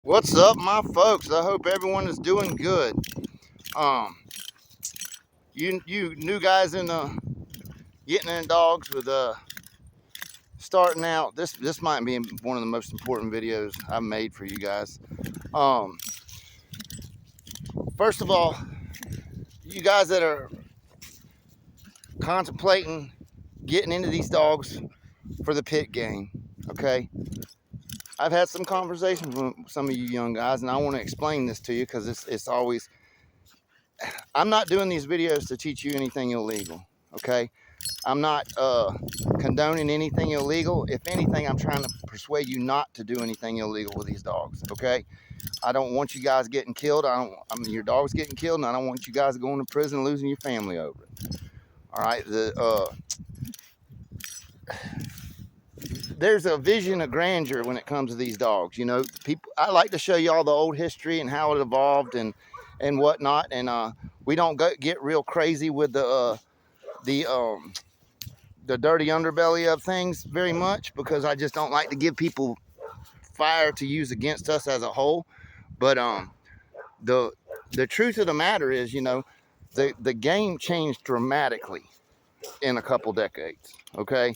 What's up, my folks? I hope everyone is doing good. Um, you new guys in getting in dogs with starting out. This might be one of the most important videos I've made for you guys. Um, First of all, you guys that are contemplating getting into these dogs for the pit game, okay? I've had some conversations with some of you young guys, and I want to explain this to you because it's always. I'm not doing these videos to teach you anything illegal, okay? I'm not condoning anything illegal. If anything, I'm trying to persuade you not to do anything illegal with these dogs, okay? I don't want you guys getting killed. I mean, your dog's getting killed, and I don't want you guys going to prison and losing your family over it. All right? There's a vision of grandeur when it comes to these dogs. You know, people. I like to show you all the old history and how it evolved and whatnot. And we don't get real crazy with the dirty underbelly of things very much because I just don't like to give people fire to use against us as a whole. But the truth of the matter is, you know, the game changed dramatically in a couple decades. Okay,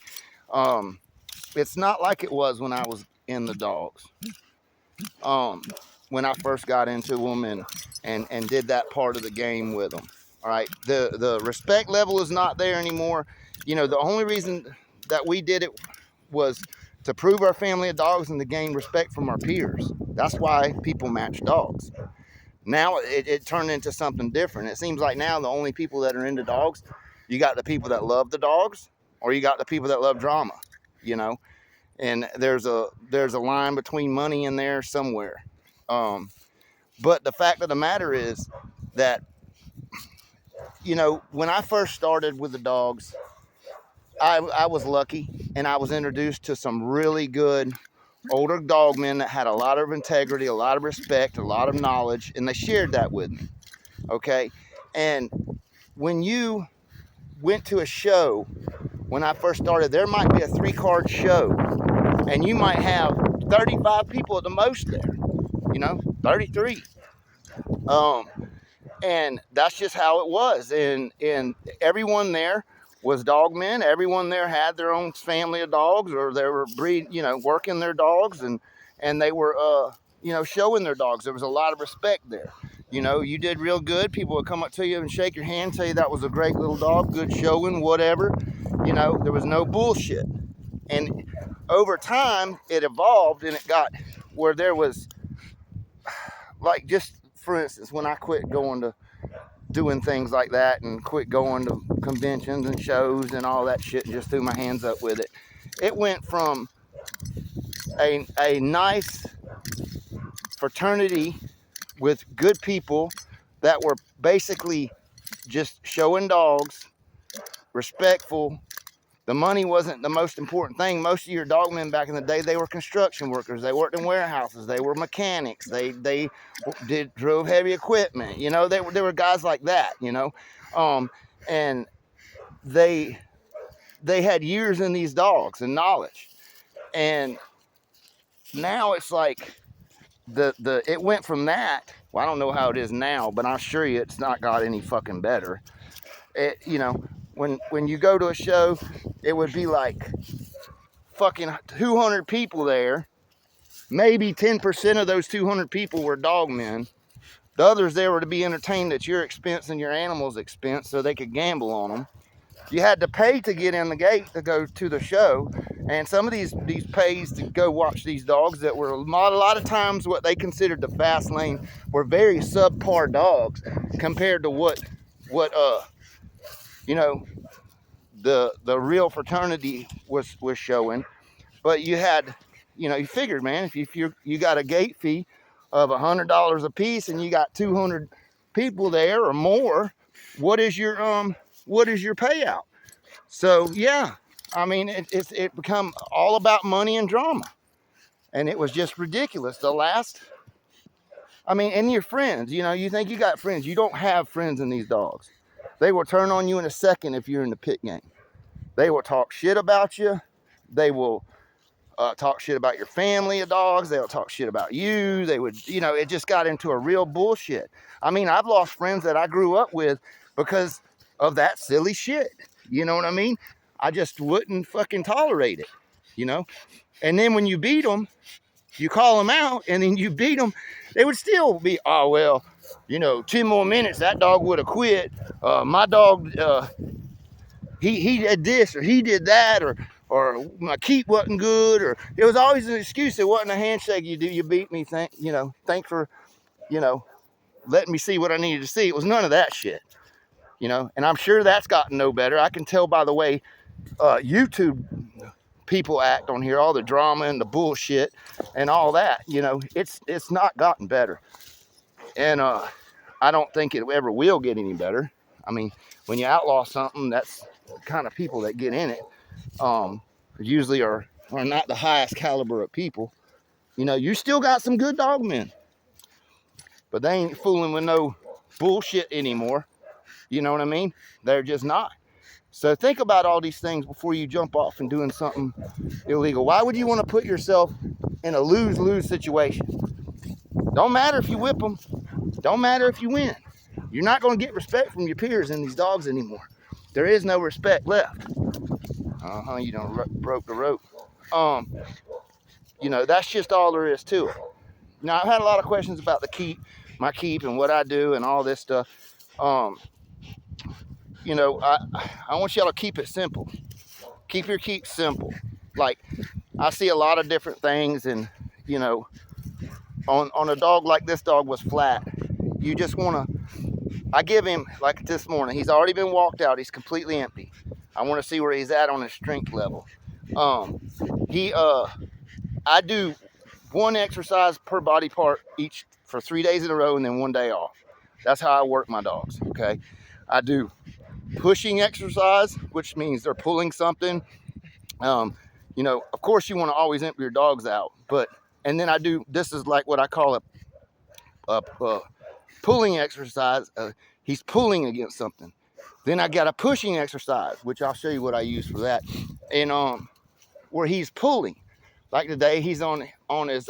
it's not like it was when I was in the dogs. When I first got into them and did that part of the game with them. All right, the respect level is not there anymore. You know, the only reason that we did it was to prove our family of dogs and to gain respect from our peers. That's why people match dogs. Now it turned into something different. It seems like now the only people that are into dogs, you got the people that love the dogs, or you got the people that love drama. You know, and there's a line between money in there somewhere. But the fact of the matter is that, you know, when I first started with the dogs, I was lucky and I was introduced to some really good older dogmen that had a lot of integrity, a lot of respect, a lot of knowledge, and they shared that with me. Okay. And when you went to a show, when I first started, there might be a 3-card show and you might have 35 people at the most there, you know, 33. And that's just how it was. And everyone there was dog men. Everyone there had their own family of dogs, or they were working their dogs, and they were showing their dogs. There was a lot of respect there. You know, you did real good. People would come up to you and shake your hand, tell you that was a great little dog, good showing, whatever. You know, there was no bullshit. And over time, it evolved and it got where there was, like, just for instance, when I quit going to doing things like that and quit going to conventions and shows and all that shit and just threw my hands up with it, it went from a nice fraternity with good people that were basically just showing dogs, respectful. The money wasn't the most important thing. Most of your dogmen back in the day, they were construction workers. They worked in warehouses. They were mechanics. They drove heavy equipment. You know, they were guys like that. You know, and they had years in these dogs and knowledge. And now it's like it went from that. Well, I don't know how it is now, but I'm sure it's not got any fucking better. You know, when you go to a show, it would be like fucking 200 people there. Maybe 10% of those 200 people were dog men. The others there were to be entertained at your expense and your animal's expense so they could gamble on them. You had to pay to get in the gate to go to the show. And some of these pays to go watch these dogs that were a lot of times what they considered the fast lane were very subpar dogs compared to what you know, the real fraternity was showing. But you had, you know, you figured, man, if you got a gate fee of $100 a piece and you got 200 people there or more, what is your payout? So yeah, I mean, it become all about money and drama, and it was just ridiculous. I mean, and your friends, you know, you think you got friends, you don't have friends in these dogs. They will turn on you in a second if you're in the pit game. They will talk shit about you. They will talk shit about your family of dogs. They'll talk shit about you. They would, you know, it just got into a real bullshit. I mean, I've lost friends that I grew up with because of that silly shit. You know what I mean? I just wouldn't fucking tolerate it, you know? And then when you beat them, you call them out and then you beat them, they would still be, oh, well, you know, 10 more minutes, that dog would have quit. My dog, he did this or he did that, or my keep wasn't good, or it was always an excuse. It wasn't a handshake. You beat me. Thanks for, you know, letting me see what I needed to see. It was none of that shit, you know. And I'm sure that's gotten no better. I can tell by the way YouTube people act on here, all the drama and the bullshit and all that. You know, it's not gotten better, and I don't think it ever will get any better. I mean, when you outlaw something, that's the kind of people that get in it. Usually are not the highest caliber of people. You know, you still got some good dog men, but they ain't fooling with no bullshit anymore. You know what I mean? They're just not. So think about all these things before you jump off and doing something illegal. Why would you want to put yourself in a lose-lose situation? Don't matter if you whip them. Don't matter if you win. You're not going to get respect from your peers in these dogs anymore. There is no respect left. You done broke the rope. You know, that's just all there is to it. Now, I've had a lot of questions about my keep and what I do and all this stuff. You know, I want y'all to keep it simple. Keep your keep simple. Like, I see a lot of different things, and, you know, on a dog like this dog was flat, you just want to, I give him, like this morning, he's already been walked out. He's completely empty. I want to see where he's at on his strength level. I do one exercise per body part each for 3 days in a row and then 1 day off. That's how I work my dogs, okay? I do pushing exercise, which means they're pulling something. You know, of course you want to always empty your dogs out, and then I do, this is like what I call a pulling exercise. He's pulling against something. Then I got a pushing exercise, which I'll show you what I use for that. And where he's pulling. Like today, he's on his,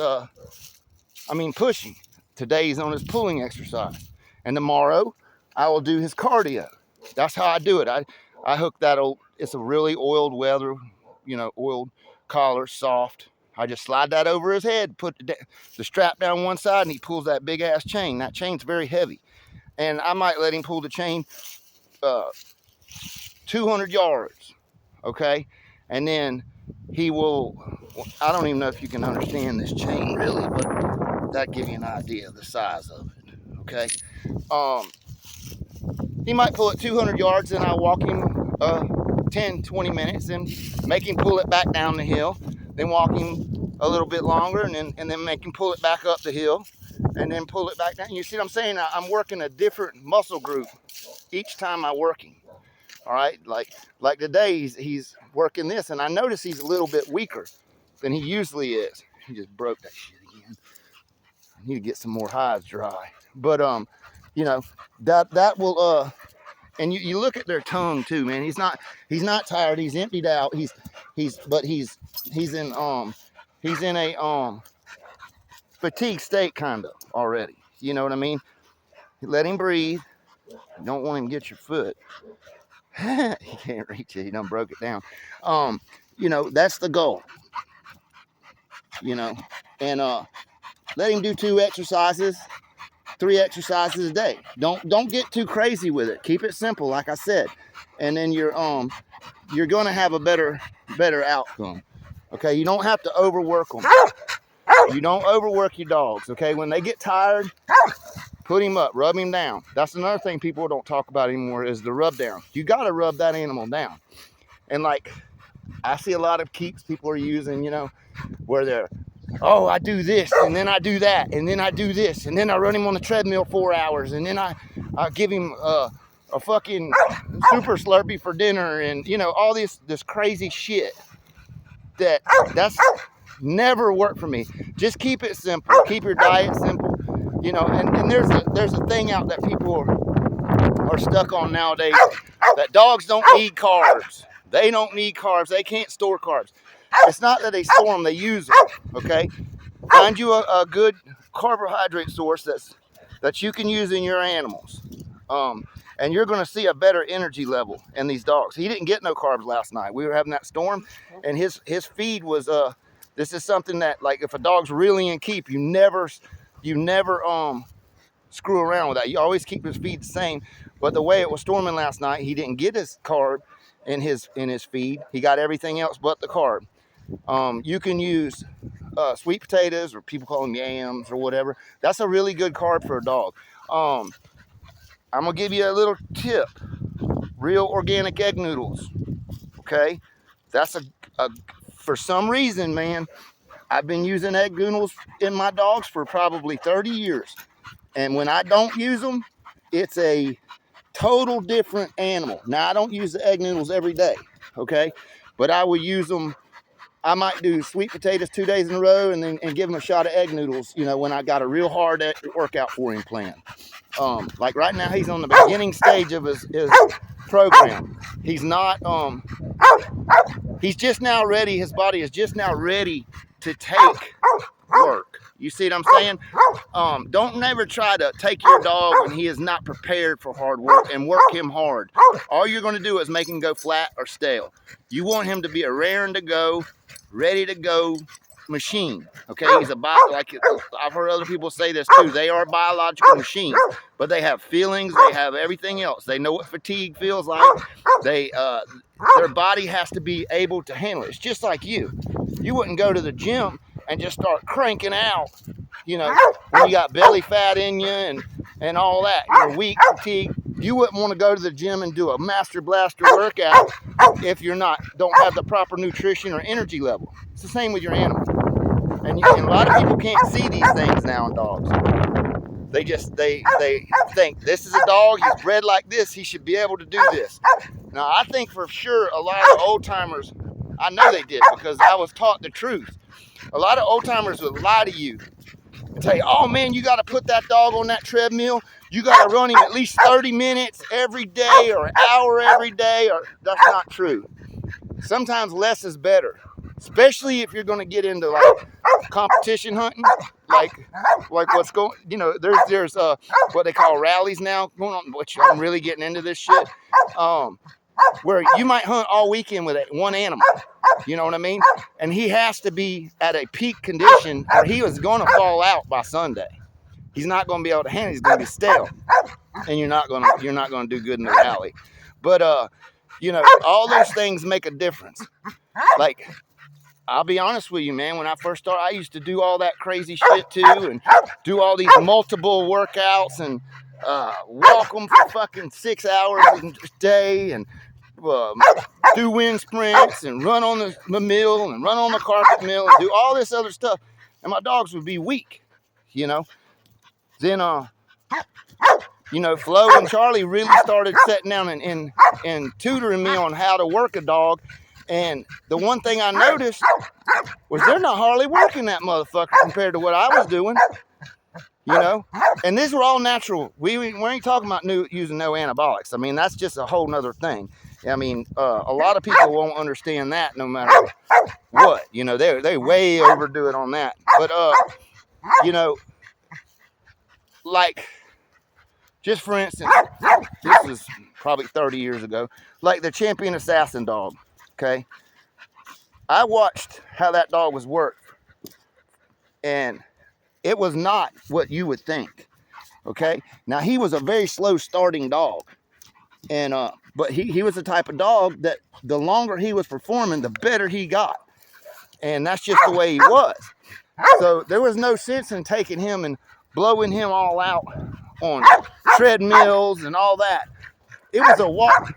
pushing. Today, he's on his pulling exercise. And tomorrow, I will do his cardio. That's how I do it. I hook that it's a really oiled leather, you know, oiled collar, soft. I just slide that over his head, put the strap down one side, and he pulls that big ass chain. That chain's very heavy. And I might let him pull the chain 200 yards, okay? And then he will, I don't even know if you can understand this chain really, but that gives you an idea of the size of it, okay? He might pull it 200 yards, and I walk him 10, 20 minutes and make him pull it back down the hill, then walk him a little bit longer, and then make him pull it back up the hill, and then pull it back down. You see what I'm saying? I'm working a different muscle group each time I work him. All right, like today he's working this, and I notice he's a little bit weaker than he usually is. He just broke that shit again. I need to get some more hides dry. But you know, that will and you look at their tongue too, man. He's not tired. He's emptied out. He's in a fatigue state kind of already. You know what I mean? Let him breathe. You don't want him to get your foot. He can't reach it. He done broke it down. You know, that's the goal. You know, and let him do 2 exercises, 3 exercises a day. Don't get too crazy with it. Keep it simple, like I said, and then you're gonna have a better outcome. Okay, you don't have to overwork them. You don't overwork your dogs. Okay, when they get tired, put him up, rub him down. That's another thing people don't talk about anymore is the rub down. You gotta rub that animal down. And like, I see a lot of keeps people are using, you know, where they're, oh, I do this, and then I do that, and then I do this, and then I run him on the treadmill 4 hours, and then I give him a fucking super Slurpee for dinner, and, you know, all this crazy shit that's never worked for me. Just keep it simple. Keep your diet simple. You know, and there's a thing out that people are stuck on nowadays, that dogs don't need carbs. They don't need carbs. They can't store carbs. It's not that they store them, they use them, okay? Find you a good carbohydrate source that you can use in your animals. And you're going to see a better energy level in these dogs. He didn't get no carbs last night. We were having that storm, and his feed was this is something that, like, if a dog's really in keep, you never screw around with that. You always keep his feed the same. But the way it was storming last night, he didn't get his carb in his feed. He got everything else but the carb. You can use sweet potatoes, or people call them yams or whatever. That's a really good carb for a dog. I'm gonna give you a little tip. Real organic egg noodles. Okay, that's a for some reason, man, I've been using egg noodles in my dogs for probably 30 years. And when I don't use them, it's a total different animal. Now, I don't use the egg noodles every day, okay? But I will use them. I might do sweet potatoes 2 days in a row and give him a shot of egg noodles, you know, when I got a real hard workout for him planned. Like right now, he's on the beginning stage of his program. He's not, he's just now ready. His body is just now ready to take work. You see what I'm saying? Don't never try to take your dog when he is not prepared for hard work and work him hard. All you're going to do is make him go flat or stale. You want him to be a raring to go, ready to go machine. Okay, he's like I've heard other people say this too. They are biological machines, but they have feelings. They have everything else. They know what fatigue feels like. Their body has to be able to handle it. It's just like you. You wouldn't go to the gym and just start cranking out, you know, when you got belly fat in you and all that. You're weak, fatigued. You wouldn't want to go to the gym and do a master blaster workout if you're don't have the proper nutrition or energy level. It's the same with your animal. And a lot of people can't see these things now in dogs. They think this is a dog, he's bred like this, he should be able to do this. Now, I think for sure a lot of old timers, I know they did because I was taught the truth. A lot of old timers would lie to you and tell you, oh man, you got to put that dog on that treadmill. You got to run him at least 30 minutes every day or an hour every day. Or that's not true. Sometimes less is better, especially if you're going to get into like competition hunting, like what's going, you know, there's what they call rallies now going on, which I'm really getting into this shit, where you might hunt all weekend with one animal, you know what I mean? And he has to be at a peak condition or he was going to fall out by Sunday. He's not going to be able to handle it. He's going to be stale, and you're not going to do good in the rally. But you know, all those things make a difference. Like, I'll be honest with you, man. When I first started, I used to do all that crazy shit too, and do all these multiple workouts and walk them for fucking 6 hours a day, and do wind sprints and run on the mill and run on the carpet mill and do all this other stuff, and my dogs would be weak, you know. Then you know, Flo and Charlie really started sitting down and tutoring me on how to work a dog. And the one thing I noticed was they're not hardly working that motherfucker compared to what I was doing, you know. And these were all natural. We ain't talking about using no anabolics. I mean, that's just a whole nother thing. I mean, a lot of people won't understand that no matter what. You know, they way overdo it on that. But, you know, like, just for instance, this is probably 30 years ago, like the champion assassin dog, okay? I watched how that dog was worked, and it was not what you would think, okay? Now, he was a very slow starting dog, and but he was the type of dog that the longer he was performing, the better he got, and that's just the way he was. So there was no sense in taking him and blowing him all out on treadmills and all that. It was a walk,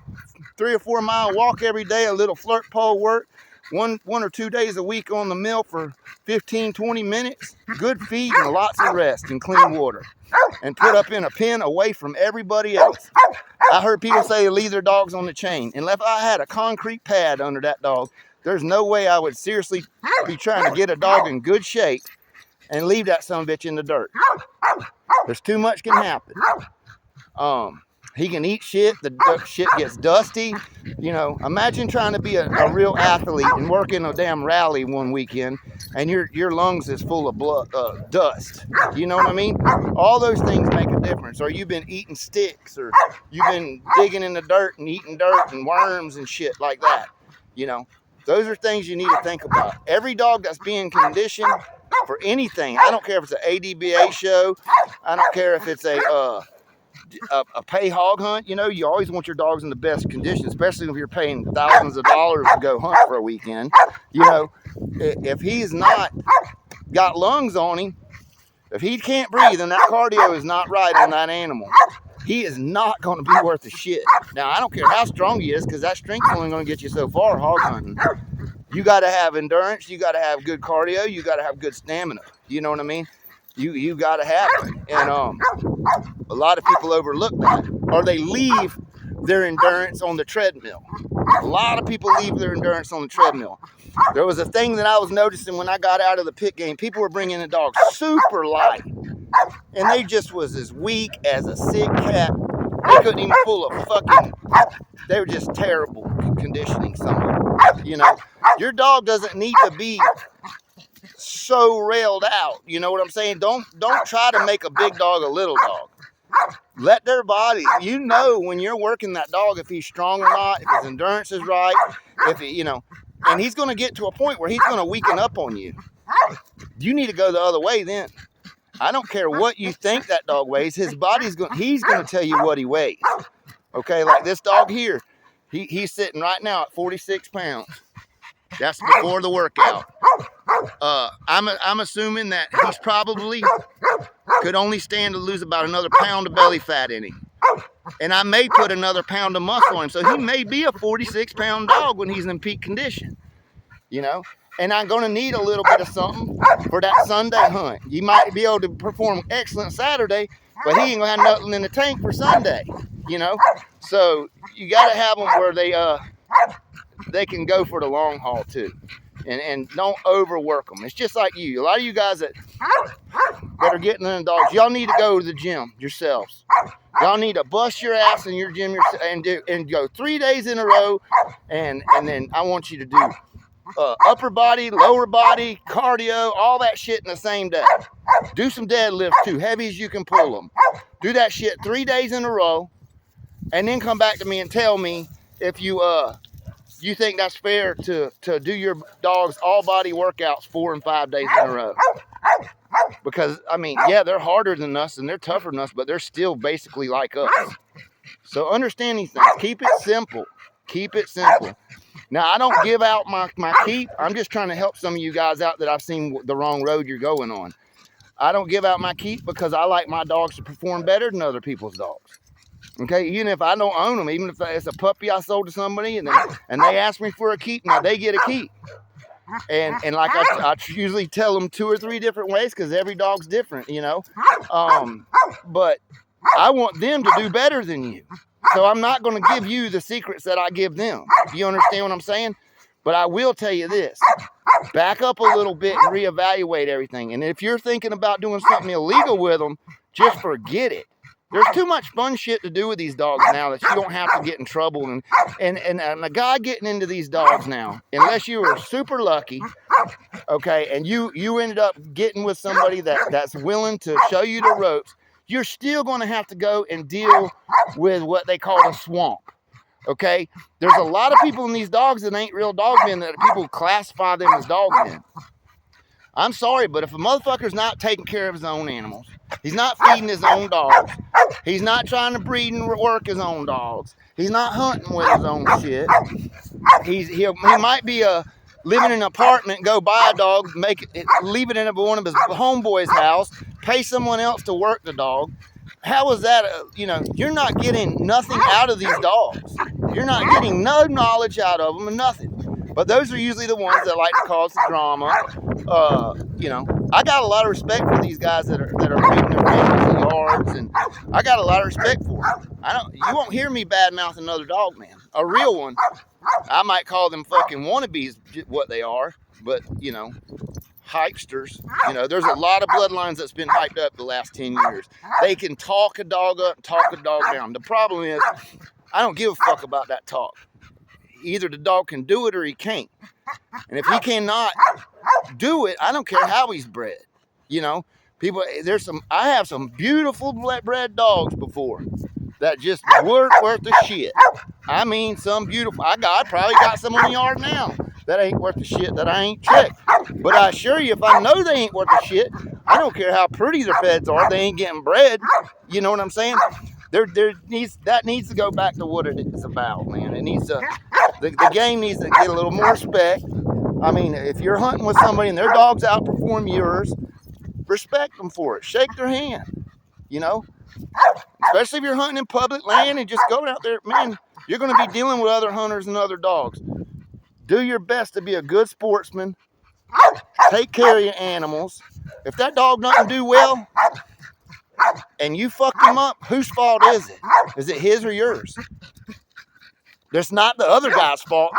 3 or 4 mile walk every day, a little flirt pole work, one or 2 days a week on the mill for 15, 20 minutes, good feed and lots of rest and clean water, and put up in a pen away from everybody else. I heard people say they leave their dogs on the chain. And if I had a concrete pad under that dog, there's no way I would seriously be trying to get a dog in good shape and leave that son of a bitch in the dirt. There's too much can happen. He can eat shit. The shit gets dusty. You know, imagine trying to be a real athlete and work in a damn rally one weekend, and your lungs is full of blood, dust. You know what I mean? All those things make a difference. Or you've been eating sticks, or you've been digging in the dirt and eating dirt and worms and shit like that. You know, those are things you need to think about. Every dog that's being conditioned for anything, I don't care if it's an ADBA show, I don't care if it's a pay hog hunt. You know, you always want your dogs in the best condition, especially if you're paying thousands of dollars to go hunt for a weekend. You know, if he's not got lungs on him, if he can't breathe and that cardio is not right on that animal, he is not going to be worth a shit. Now, I don't care how strong he is, because that strength's only going to get you so far hog hunting. You got to have endurance. You got to have good cardio. You got to have good stamina. You know what I mean? You got to have it. And a lot of people overlook that, or they leave their endurance on the treadmill. A lot of people leave their endurance on the treadmill. There was a thing that I was noticing when I got out of the pit game. People were bringing in dogs super light, and they just was as weak as a sick cat. They couldn't even pull a fucking, they were just terrible conditioning, some of them. You know, your dog doesn't need to be so railed out. You know what I'm saying? Don't try to make a big dog a little dog. Let their body, you know, when you're working that dog, if he's strong or not, if his endurance is right, if he, you know, and he's going to get to a point where he's going to weaken up on you. You need to go the other way then. I don't care what you think that dog weighs. His body's going, he's going to tell you what he weighs. Okay, like this dog here, he's sitting right now at 46 pounds. That's before the workout. I'm assuming that he's probably could only stand to lose about another pound of belly fat in him. And I may put another pound of muscle on him. So he may be a 46-pound dog when he's in peak condition. You know? And I'm going to need a little bit of something for that Sunday hunt. You might be able to perform excellent Saturday, but he ain't going to have nothing in the tank for Sunday. You know? So you got to have them where they can go for the long haul too. And don't overwork them. It's just like you. A lot of you guys that are getting in the dogs, y'all need to go to the gym yourselves. Y'all need to bust your ass in your gym and go 3 days in a row. And then I want you to do upper body, lower body, cardio, all that shit in the same day. Do some deadlifts too, heavy as you can pull them. Do that shit 3 days in a row, and then come back to me and tell me if you think that's fair to do your dog's all body workouts 4 and 5 days in a row. Because, I mean, yeah, they're harder than us and they're tougher than us, but they're still basically like us. So understand these things. Keep it simple. Keep it simple. Now, I don't give out my keep. I'm just trying to help some of you guys out that I've seen the wrong road you're going on. I don't give out my keep because I like my dogs to perform better than other people's dogs. Okay, even if I don't own them, even if it's a puppy I sold to somebody and they ask me for a keep, now they get a keep. And like I usually tell them 2 or 3 different ways because every dog's different, you know. But I want them to do better than you. So I'm not going to give you the secrets that I give them. You understand what I'm saying? But I will tell you this. Back up a little bit and reevaluate everything. And if you're thinking about doing something illegal with them, just forget it. There's too much fun shit to do with these dogs now that you don't have to get in trouble. And a guy getting into these dogs now, unless you were super lucky, okay, and you ended up getting with somebody that's willing to show you the ropes, you're still going to have to go and deal with what they call a swamp. Okay, there's a lot of people in these dogs that ain't real dog men that people classify them as dog men. I'm sorry, but if a motherfucker's not taking care of his own animals, he's not feeding his own dogs, he's not trying to breed and work his own dogs, he's not hunting with his own shit, he might be living in an apartment, go buy a dog, leave it in one of his homeboy's house, pay someone else to work the dog. How is that, you're not getting nothing out of these dogs. You're not getting no knowledge out of them and nothing. But those are usually the ones that like to cause the drama. I got a lot of respect for these guys that are feeding their families in yards, and I got a lot of respect for them. You won't hear me badmouth another dog man. A real one, I might call them fucking wannabes what they are, but hypesters. You know, there's a lot of bloodlines that's been hyped up the last 10 years. They can talk a dog up and talk a dog down. The problem is, I don't give a fuck about that talk. Either the dog can do it or he can't. And if he cannot do it, I don't care how he's bred. You know, people, I have some beautiful bred dogs before that just weren't worth the shit. I mean, some beautiful, I probably got some on the yard now that ain't worth the shit that I ain't checked. But I assure you, if I know they ain't worth the shit, I don't care how pretty their feds are, they ain't getting bred. You know what I'm saying? That needs to go back to what it is about, man. It needs to, the game needs to get a little more respect. I mean, if you're hunting with somebody and their dogs outperform yours, respect them for it. Shake their hand, you know? Especially if you're hunting in public land and just going out there, man, you're going to be dealing with other hunters and other dogs. Do your best to be a good sportsman. Take care of your animals. If that dog doesn't do well and you fucked him up, whose fault is it? Is it his or yours? There's not the other guy's fault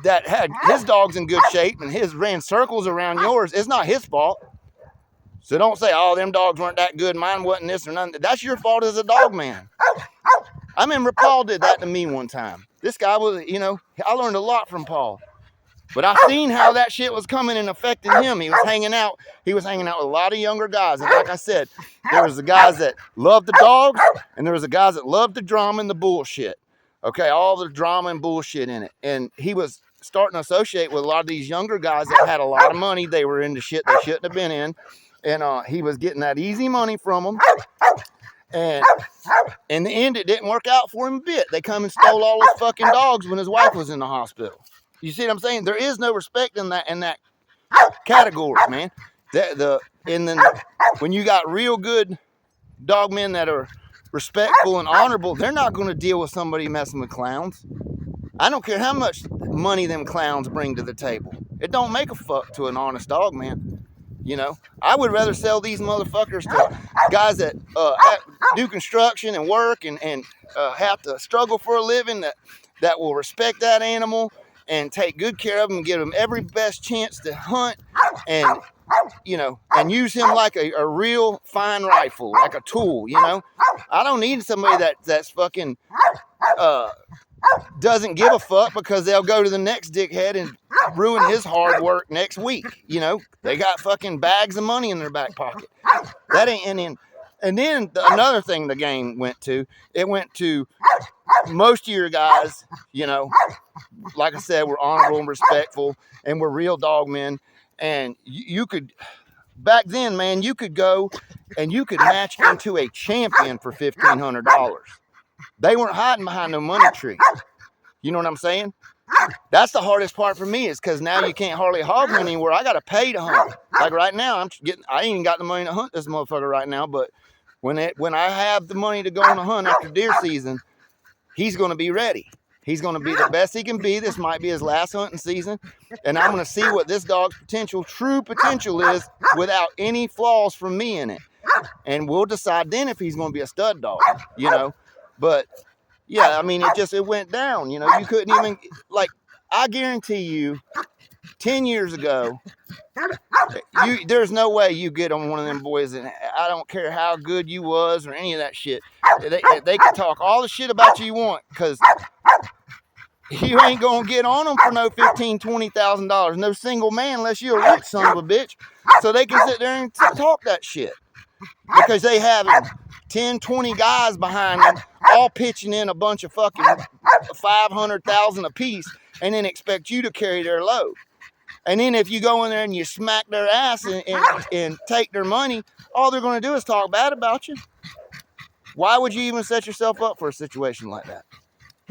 that had his dogs in good shape and his ran circles around yours. It's not his fault. So don't say, oh, them dogs weren't that good, mine wasn't this or nothing. That's your fault as a dog man. I remember Paul did that to me one time. This guy was, you know, I learned a lot from Paul. But I seen how that shit was coming and affecting him. He was hanging out with a lot of younger guys. And like I said, there was the guys that loved the dogs, and there was the guys that loved the drama and the bullshit. Okay, all the drama and bullshit in it. And he was starting to associate with a lot of these younger guys that had a lot of money. They were into shit they shouldn't have been in. And he was getting that easy money from them. And in the end, it didn't work out for him a bit. They come and stole all his fucking dogs when his wife was in the hospital. You see what I'm saying? There is no respect in that category, man. When you got real good dog men that are respectful and honorable, they're not going to deal with somebody messing with clowns. I don't care how much money them clowns bring to the table. It don't make a fuck to an honest dog man. You know, I would rather sell these motherfuckers to guys that do construction and work and have to struggle for a living, that will respect that animal and take good care of them and give them every best chance to hunt and, you know, and use him like a real fine rifle, like a tool, you know. I don't need somebody that's fucking doesn't give a fuck because they'll go to the next dickhead and ruin his hard work next week. You know, they got fucking bags of money in their back pocket. That ain't and then another thing the game went to most of your guys, you know, like I said, were honorable and respectful and were real dog men. And you could, back then, man, you could go and you could match into a champion for $1,500. They weren't hiding behind no money tree. You know what I'm saying? That's the hardest part for me, is because now you can't hardly hog hunt anywhere. I got to pay to hunt. Like right now, I ain't even got the money to hunt this motherfucker right now. But when I have the money to go on a hunt after deer season, he's going to be ready. He's going to be the best he can be. This might be his last hunting season. And I'm going to see what this dog's true potential is without any flaws from me in it. And we'll decide then if he's going to be a stud dog, you know. But yeah, I mean, it went down, you know. You couldn't even, like, I guarantee you 10 years ago, there's no way you get on one of them boys, and I don't care how good you was or any of that shit. They can talk all the shit about you want, because you ain't gonna get on them for no $15,000, $20,000. No single man unless you're a rich son of a bitch. So they can sit there and talk that shit because they have 10, 20 guys behind them, all pitching in a bunch of fucking 500,000 a piece, and then expect you to carry their load. And then if you go in there and you smack their ass and take their money, all they're going to do is talk bad about you. Why would you even set yourself up for a situation like that?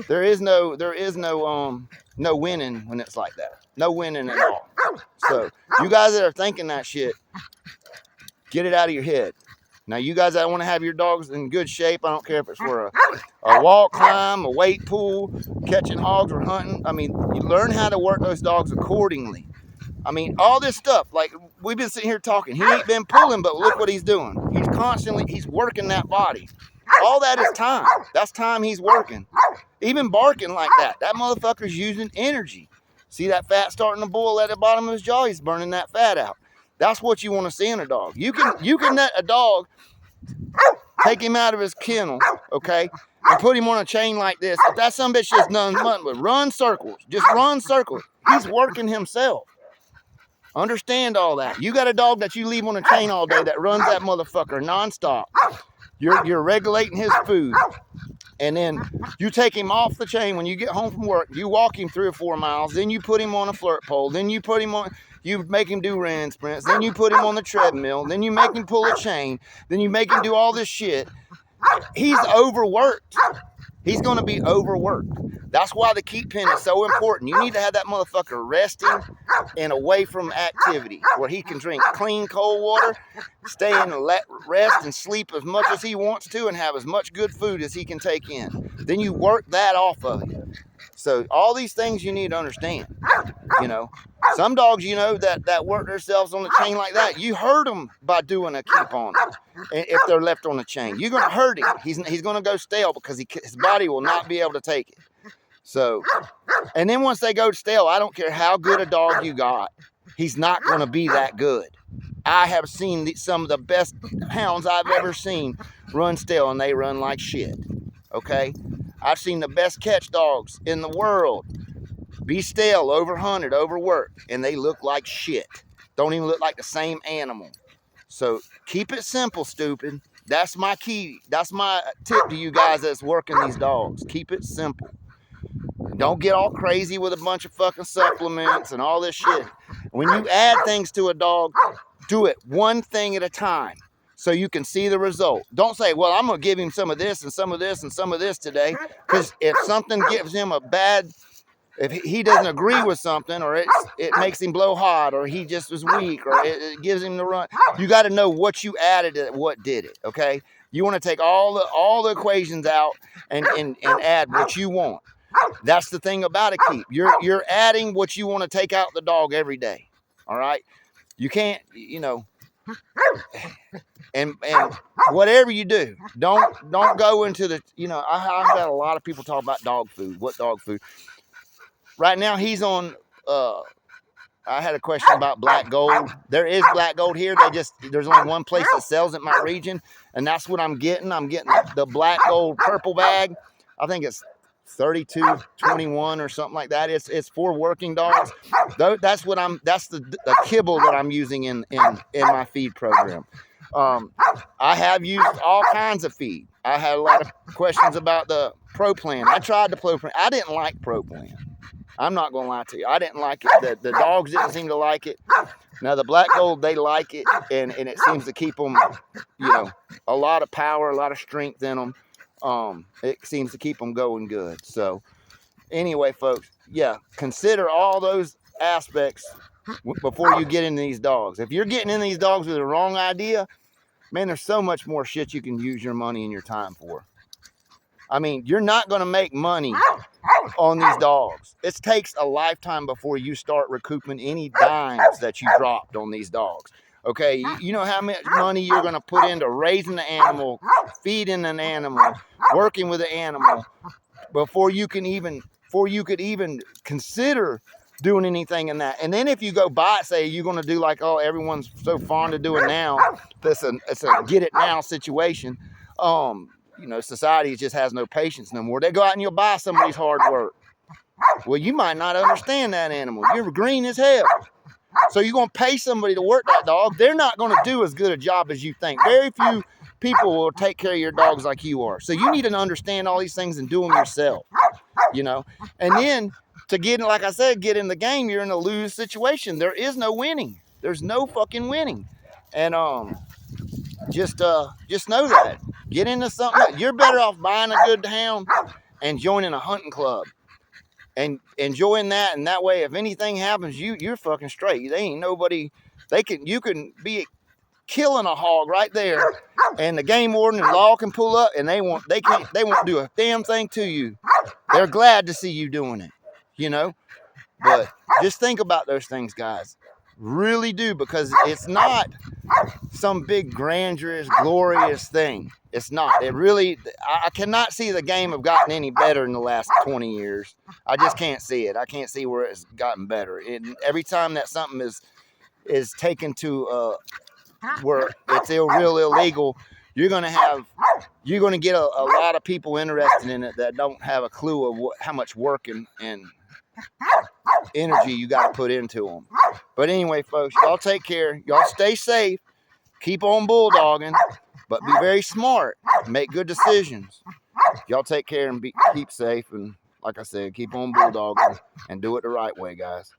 There is no winning when it's like that. No winning at all. So you guys that are thinking that shit, get it out of your head. Now, you guys that want to have your dogs in good shape, I don't care if it's for a walk climb, a weight pool, catching hogs or hunting. I mean, you learn how to work those dogs accordingly. I mean, all this stuff, like we've been sitting here talking. He ain't been pulling, but look what he's doing. He's working that body. All that is time. That's time he's working. Even barking like that, that motherfucker's using energy. See that fat starting to boil at the bottom of his jaw? He's burning that fat out. That's what you want to see in a dog. You can let a dog, take him out of his kennel, okay, and put him on a chain like this. If that son of a bitch just nothing but run circles, just run circles. He's working himself. Understand all that. You got a dog that you leave on a chain all day that runs that motherfucker nonstop. You're regulating his food. And then you take him off the chain when you get home from work. You walk him 3 or 4 miles. Then you put him on a flirt pole. Then you make him do ran sprints. Then you put him on the treadmill. Then you make him pull a chain. Then you make him do all this shit. He's overworked. He's going to be overworked. That's why the keep pen is so important. You need to have that motherfucker resting and away from activity where he can drink clean, cold water, stay in rest and sleep as much as he wants to, and have as much good food as he can take in. Then you work that off of him. So all these things you need to understand. You know, some dogs, you know, that work themselves on the chain like that, you hurt them by doing a keep on them. If they're left on the chain, you're going to hurt him. He's going to go stale because his body will not be able to take it. So, and then once they go stale, I don't care how good a dog you got, he's not going to be that good. I have seen some of the best hounds I've ever seen run stale, and they run like shit. Okay? I've seen the best catch dogs in the world be stale, overhunted, overworked, and they look like shit. Don't even look like the same animal. So keep it simple, stupid. That's my key. That's my tip to you guys that's working these dogs. Keep it simple. Don't get all crazy with a bunch of fucking supplements and all this shit. When you add things to a dog, do it one thing at a time so you can see the result. Don't say, well, I'm going to give him some of this and some of this and some of this today. Because if something gives him a bad, if he doesn't agree with something, or it makes him blow hot, or he just was weak, or it gives him the run, you got to know what you added to what did it, okay? You want to take all the equations out and add what you want. That's the thing about a keep. You're adding what you want to take out the dog every day. All right. You can't, you know, and whatever you do, don't go into the, you know, I've had a lot of people talk about dog food. What dog food? Right now he's on, I had a question about black gold. There is black gold here. There's only one place that sells it in my region, and that's what I'm getting. I'm getting the black gold purple bag. I think it's $32.21 or something like that. It's for working dogs. That's the kibble that I'm using in my feed program. I have used all kinds of feed. I had a lot of questions about the Pro Plan. I tried the Pro Plan. I didn't like Pro Plan. I'm not going to lie to you. I didn't like it. The dogs didn't seem to like it. Now the black gold, they like it, and it seems to keep them, you know, a lot of power, a lot of strength in them. It seems to keep them going good. So anyway, folks, yeah, consider all those aspects before you get into these dogs. If you're getting in these dogs with the wrong idea, man, there's so much more shit you can use your money and your time for. I mean, you're not going to make money on these dogs. It takes a lifetime before you start recouping any dimes that you dropped on these dogs. Okay, you know how much money you're going to put into raising the animal, feeding an animal, working with the animal before you could even consider doing anything in that. And then if you go buy it, say you're going to do like, oh, everyone's so fond of doing now, it's a get it now situation. You know, society just has no patience no more. They go out and you'll buy somebody's hard work. Well, you might not understand that animal. You're green as hell. So you're going to pay somebody to work that dog. They're not going to do as good a job as you think. Very few people will take care of your dogs like you are. So you need to understand all these things and do them yourself, you know. And then to get, like I said, get in the game, you're in a lose situation. There is no winning. There's no fucking winning. And just know that. Get into something. You're better off buying a good hound and joining a hunting club. And enjoying that, and that way, if anything happens, you're fucking straight. They ain't nobody. You can be killing a hog right there, and the game warden and law can pull up, and they won't do a damn thing to you. They're glad to see you doing it, you know. But just think about those things, guys. Really do, because it's not some big grandiose, glorious thing. It's not. It really, I cannot see the game have gotten any better in the last 20 years. I just can't see it. I can't see where it's gotten better. Every time that something is taken to where it's real illegal, you're going to get a lot of people interested in it that don't have a clue of how much work and energy you got to put into them. But anyway, folks, y'all take care. Y'all stay safe. Keep on bulldogging, but be very smart. Make good decisions. Y'all take care and keep safe. And like I said, keep on bulldogging and do it the right way, guys.